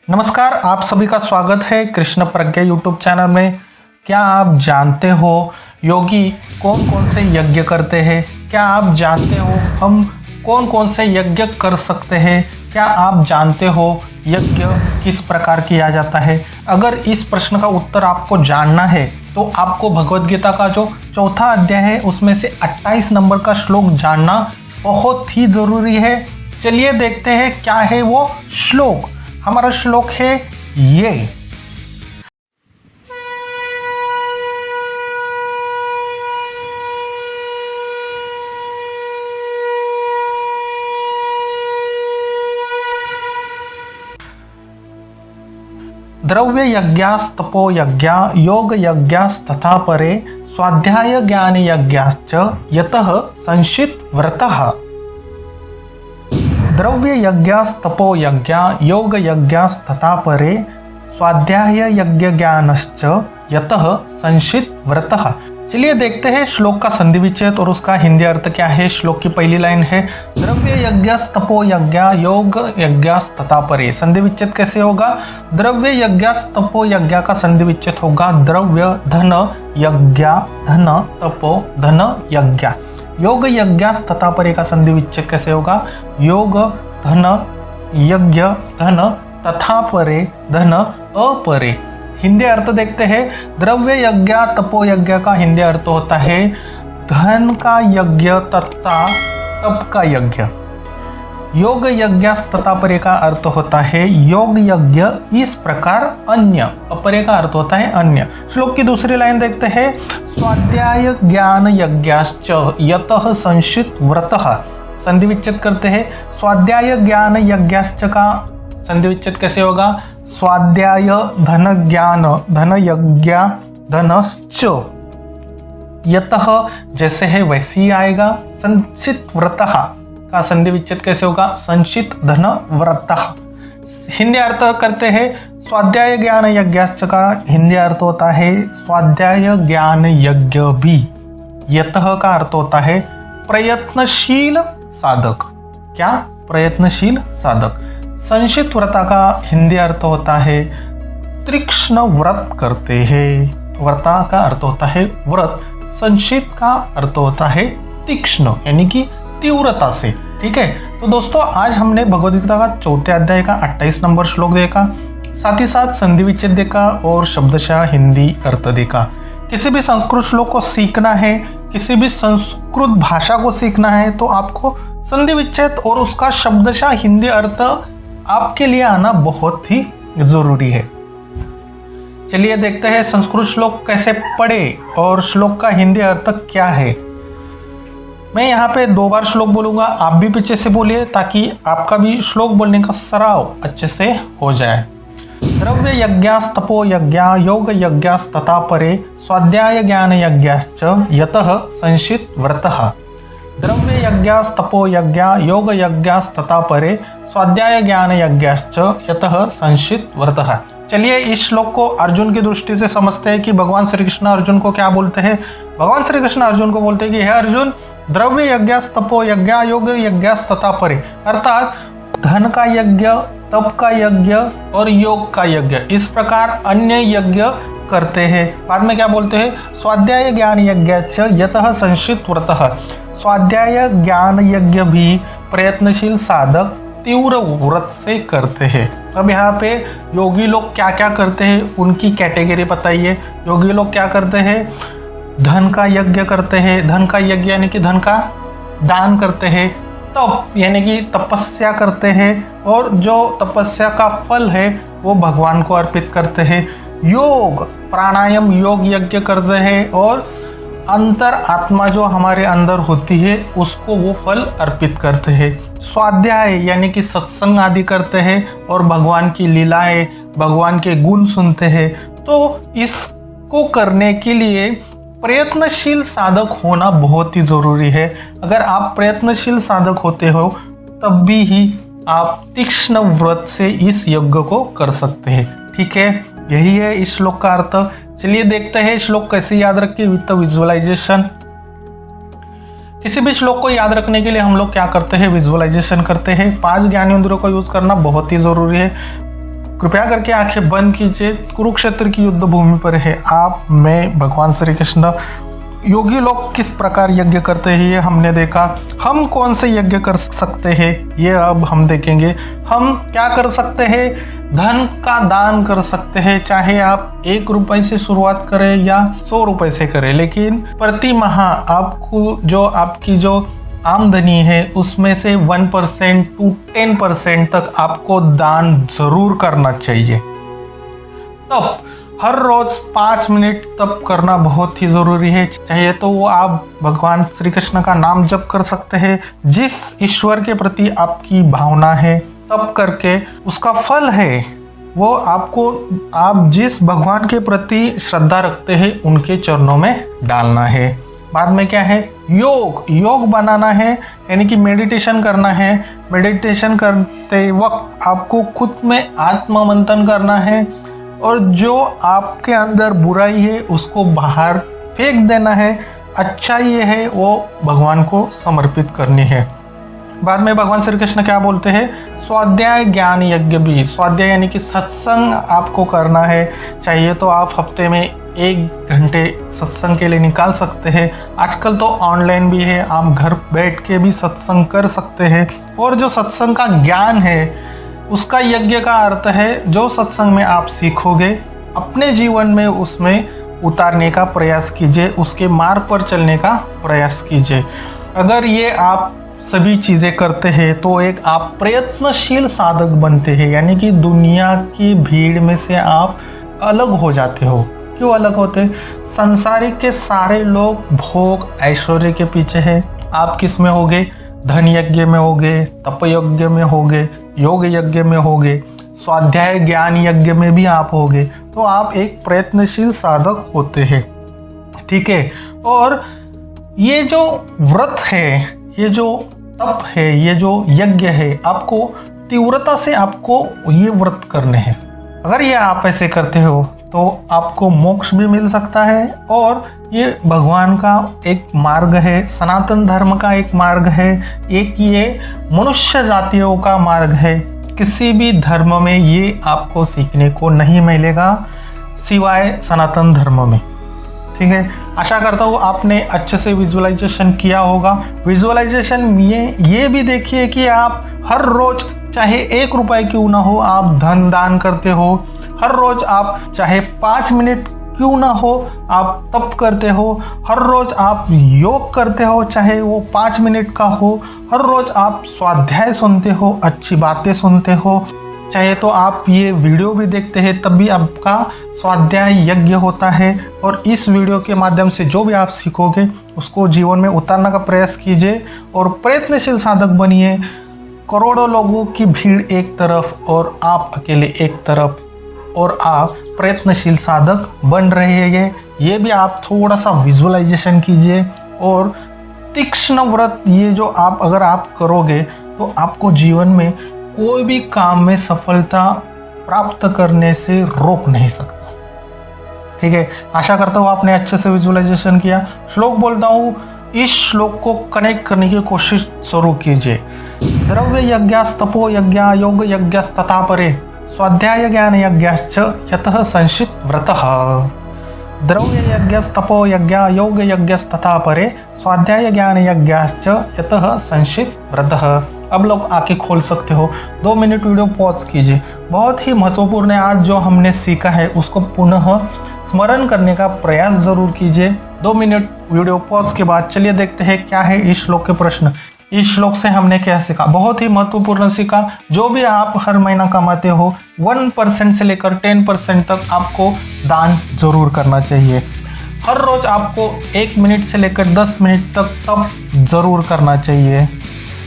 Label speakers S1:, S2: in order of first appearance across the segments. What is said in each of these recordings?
S1: नमस्कार, आप सभी का स्वागत है कृष्ण प्रज्ञा यूट्यूब चैनल में। क्या आप जानते हो योगी कौन कौन से यज्ञ करते हैं? क्या आप जानते हो हम कौन कौन से यज्ञ कर सकते हैं? क्या आप जानते हो यज्ञ किस प्रकार किया जाता है? अगर इस प्रश्न का उत्तर आपको जानना है तो आपको भगवद गीता का जो चौथा अध्याय है उसमें से 28 नंबर का श्लोक जानना बहुत ही जरूरी है। चलिए देखते हैं क्या है वो श्लोक। हमारा श्लोक है ये। द्रव्य यज्ञास्तपो यज्ञा योग यज्ञास्तथा परे स्वाध्याय ज्ञान यज्ञाश्च यतः संशित व्रतः। द्रव्य यज्ञास्तपो यज्ञा योग यज्ञास्तथा परे स्वाध्याय यज्ञ ज्ञानश्च यतः संशित व्रतः। चलिए देखते हैं श्लोक का संधि विच्छेद और उसका हिंदी अर्थ क्या है। श्लोक की पहली लाइन है द्रव्य यज्ञास्तपो यज्ञा योग यज्ञास्तथा परे। संधि विच्छेद कैसे होगा? द्रव्य यज्ञास्तपो यज्ञ का संधि विच्छेद होगा द्रव्य धन यज्ञ धन तपो धन यज्ञ। योग यज्ञास्तथा परे का संधि विच्छेद कैसे होगा? योग धन यज्ञ धन तथा परे धन अपरे। हिंदी अर्थ देखते हैं। द्रव्य यज्ञ तपो यज्ञ का हिंदी अर्थ होता है धन का यज्ञ तथा तप का यज्ञ। योग यज्ञ तथा परे का अर्थ होता है योग यज्ञ इस प्रकार अन्य। अपरे का अर्थ होता है अन्य। श्लोक की दूसरी लाइन देखते हैं स्वाध्याय ज्ञान यज्ञाश्च यतः संशित व्रतः। संधि विच्छेद करते हैं। स्वाध्याय ज्ञान यज्ञाश्च का संधि विच्छेद कैसे होगा? स्वाध्याय धन ज्ञान धन यज्ञ धनश्च यतः जैसे है वैसे ही आएगा। संचित व्रतः का संधि विच्छेद कैसे होगा? संचित धन व्रतः। हिंदी अर्थ करते हैं स्वाध्याय ज्ञान यज्ञाश्च का हिंदी अर्थ होता है स्वाध्याय ज्ञान यज्ञ भी। यतः का अर्थ होता है प्रयत्नशील साधक। क्या? प्रयत्नशील साधक। संशित व्रता का हिंदी अर्थ होता है तीक्ष्ण व्रत करते हैं। व्रता का अर्थ होता है व्रत। संशित का अर्थ होता है तीक्ष्ण यानी कि तीव्रता से। ठीक है, तो दोस्तों आज हमने भगवद गीता का चौथे अध्याय का 28 नंबर श्लोक देखा, साथ ही साथ संधि विच्छेद देखा और शब्दशः हिंदी अर्थ देखा। किसी भी संस्कृत श्लोक को सीखना है, किसी भी संस्कृत भाषा को सीखना है तो आपको संधि विच्छेद और उसका शब्दशः हिंदी अर्थ आपके लिए आना बहुत ही जरूरी है। चलिए देखते हैं संस्कृत श्लोक कैसे पढ़े और श्लोक का हिंदी अर्थ क्या है। मैं यहाँ पे 2 बार श्लोक बोलूंगा, आप भी पीछे से बोलिए ताकि आपका भी श्लोक बोलने का सराव अच्छे से हो जाए। द्रव्य यज्ञास्तपो यज्ञा योग यज्ञास्तथा परे स्वाध्याय ज्ञान यज्ञाश्च यतः संशित व्रतः। द्रव्य यज्ञास्तपो यज्ञा योग यज्ञास्तथा परे स्वाध्याय ज्ञान यज्ञाश्च यतः संशित व्रतः। चलिए इस श्लोक को अर्जुन की दृष्टि से समझते हैं कि भगवान श्री कृष्ण अर्जुन को क्या बोलते हैं। भगवान श्री कृष्ण अर्जुन को बोलते हैं कि हे अर्जुन, द्रव्य यज्ञास्तपो यज्ञा योग यज्ञास्तथा परे, अर्थात धन का यज्ञ, तप का यज्ञ और योग का यज्ञ, इस प्रकार अन्य यज्ञ करते हैं। बाद में क्या बोलते हैं? स्वाध्याय ज्ञान यज्ञाश्च यतः संशित व्रतः। स्वाध्याय ज्ञान यज्ञ भी प्रयत्नशील साधक तीव्र व्रत से करते हैं। अब यहाँ पे योगी लोग क्या क्या करते हैं उनकी कैटेगरी बताइए। योगी लोग क्या करते हैं? धन का यज्ञ करते हैं। धन का यज्ञ यानी कि धन का दान करते हैं। तप यानी कि तपस्या करते हैं और जो तपस्या का फल है वो भगवान को अर्पित करते हैं। योग प्राणायाम योग यज्ञ करते हैं और अंतर आत्मा जो हमारे अंदर होती है उसको वो फल अर्पित करते हैं। स्वाध्याय यानी कि सत्संग आदि करते हैं और भगवान की लीलाएं भगवान के गुण सुनते हैं। तो इसको करने के लिए प्रयत्नशील साधक होना बहुत ही जरूरी है। अगर आप प्रयत्नशील साधक होते हो तब भी ही आप तीक्ष्ण व्रत से इस यज्ञ को कर सकते हैं। ठीक है, यही है इस श्लोक का अर्थ। चलिए देखते हैं श्लोक कैसे याद रखें विद विजुअलाइजेशन। किसी भी श्लोक को याद रखने के लिए हम लोग क्या करते हैं? विजुअलाइजेशन करते हैं। 5 ज्ञानेंद्रियों का यूज करना बहुत ही जरूरी है। कृपया करके आंखें बंद कीजिए। कुरुक्षेत्र की युद्ध भूमि पर है आप, मैं, भगवान श्री कृष्ण। योगी लोग किस प्रकार यज्ञ करते हैं ये हमने देखा। हम कौन से यज्ञ कर सकते हैं ये अब हम देखेंगे। हम क्या कर सकते हैं, धन का दान कर सकते हैं, चाहे आप 1 रुपए से शुरुआत करें या 100 रुपए से करें, लेकिन प्रति माह आपको जो आपकी जो आमदनी है उसमें से 1% to 10% तक आपको दान जरूर करना चाहिए। तब हर रोज 5 मिनट तप करना बहुत ही जरूरी है। चाहिए तो वो आप भगवान श्री कृष्ण का नाम जप कर सकते हैं। जिस ईश्वर के प्रति आपकी भावना है तप करके उसका फल है वो आपको, आप जिस भगवान के प्रति श्रद्धा रखते हैं उनके चरणों में डालना है। बाद में क्या है, योग बनाना है, यानी कि मेडिटेशन करना है। मेडिटेशन करते वक्त आपको खुद में आत्म मंथन करना है और जो आपके अंदर बुराई है उसको बाहर फेंक देना है, अच्छाई है वो भगवान को समर्पित करनी है। बाद में भगवान श्री कृष्ण क्या बोलते हैं, स्वाध्याय ज्ञान यज्ञ भी। स्वाध्याय यानी कि सत्संग आपको करना है। चाहिए तो आप हफ्ते में 1 घंटे सत्संग के लिए निकाल सकते हैं। आजकल तो ऑनलाइन भी है, आप घर बैठ के भी सत्संग कर सकते हैं। और जो सत्संग का ज्ञान है उसका यज्ञ का अर्थ है जो सत्संग में आप सीखोगे अपने जीवन में उसमें उतारने का प्रयास कीजिए, उसके मार्ग पर चलने का प्रयास कीजिए। अगर ये आप सभी चीज़ें करते हैं तो एक आप प्रयत्नशील साधक बनते हैं, यानी कि दुनिया की भीड़ में से आप अलग हो जाते हो। क्यों अलग होते? संसारिक के सारे लोग भोग ऐश्वर्य के पीछे हैं, आप किस में होगे? धन यज्ञ में होगे, तप यज्ञ में होगे, योग यज्ञ में होगे, स्वाध्याय ज्ञान यज्ञ में भी आप होगे। तो आप एक प्रयत्नशील साधक होते हैं, ठीक है। और ये जो व्रत है, ये जो तप है, ये जो यज्ञ है, आपको तीव्रता से आपको ये व्रत करने हैं। अगर ये आप ऐसे करते हो तो आपको मोक्ष भी मिल सकता है और ये भगवान का एक मार्ग है, सनातन धर्म का एक मार्ग है, एक ये मनुष्य जातियों का मार्ग है। किसी भी धर्म में ये आपको सीखने को नहीं मिलेगा सिवाय सनातन धर्म में, ठीक है। आशा करता हूँ आपने अच्छे से विजुअलाइजेशन किया होगा। विजुअलाइजेशन में ये भी देखिए कि आप हर रोज चाहे 1 रुपए क्यों ना हो आप धन दान करते हो। हर रोज आप चाहे 5 मिनट क्यों ना हो आप तप करते हो। हर रोज आप योग करते हो, चाहे वो 5 मिनट का हो। हर रोज आप स्वाध्याय सुनते हो, अच्छी बातें सुनते हो। चाहे तो आप ये वीडियो भी देखते हैं तब भी आपका स्वाध्याय यज्ञ होता है। और इस वीडियो के माध्यम से जो भी आप सीखोगे उसको जीवन में उतारने का प्रयास कीजिए और प्रयत्नशील साधक बनिए। करोड़ों लोगों की भीड़ एक तरफ और आप अकेले एक तरफ, और आप प्रयत्नशील साधक बन रहे हैं। ये भी आप थोड़ा सा विजुअलाइजेशन कीजिए और तीक्ष्ण व्रत ये जो आप अगर आप करोगे तो आपको जीवन में कोई भी काम में सफलता प्राप्त करने से रोक नहीं सकता, ठीक है। आशा करता हूँ आपने अच्छे से विजुअलाइजेशन किया। श्लोक बोलता हूँ, इस श्लोक को कनेक्ट करने की कोशिश जरूर कीजिए। द्रव्य यज्ञस्तपो यज्ञ योग यज्ञस्तथा परे स्वाध्याय ज्ञान यज्ञश्च यतः संशित व्रतः। द्रव्य यज्ञस्तपो यज्ञ योग यज्ञस्तथा परे स्वाध्याय ज्ञान यज्ञश्च यतः संशित व्रतः। अब लोग आंखें खोल सकते हो, 2 मिनट वीडियो पॉज कीजिए। बहुत ही महत्वपूर्ण है, आज जो हमने सीखा है उसको पुनः स्मरण करने का प्रयास जरूर कीजिए। 2 मिनट वीडियो पॉज के बाद चलिए देखते हैं क्या है इस श्लोक के प्रश्न। इस श्लोक से हमने क्या सीखा? बहुत ही महत्वपूर्ण सीखा, जो भी आप हर महीना कमाते हो 1% से लेकर 10% तक आपको दान जरूर करना चाहिए। हर रोज आपको 1 मिनट से लेकर 10 मिनट तक तप जरूर करना चाहिए।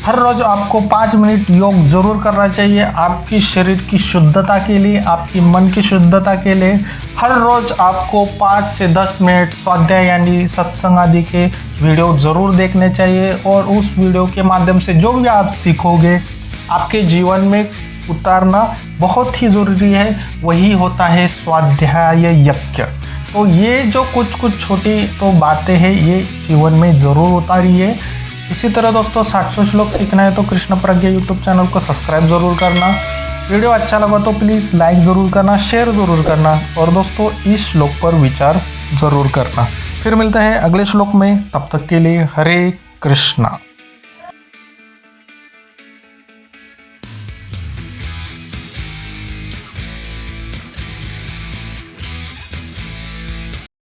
S1: हर रोज आपको 5 मिनट योग जरूर करना चाहिए, आपकी शरीर की शुद्धता के लिए, आपकी मन की शुद्धता के लिए। हर रोज आपको 5 से 10 मिनट स्वाध्याय यानी सत्संग आदि के वीडियो जरूर देखने चाहिए और उस वीडियो के माध्यम से जो भी आप सीखोगे आपके जीवन में उतारना बहुत ही ज़रूरी है। वही होता है स्वाध्याय यज्ञ। तो ये जो कुछ छोटी तो बातें हैं ये जीवन में ज़रूर उतारिए। इसी तरह दोस्तों 700 श्लोक सीखना है तो कृष्ण प्रज्ञा यूट्यूब चैनल को सब्सक्राइब ज़रूर करना। वीडियो अच्छा लगा तो प्लीज़ लाइक ज़रूर करना, शेयर ज़रूर करना और दोस्तों इस श्लोक पर विचार ज़रूर करना। फिर मिलते हैं अगले श्लोक में, तब तक के लिए हरे कृष्णा।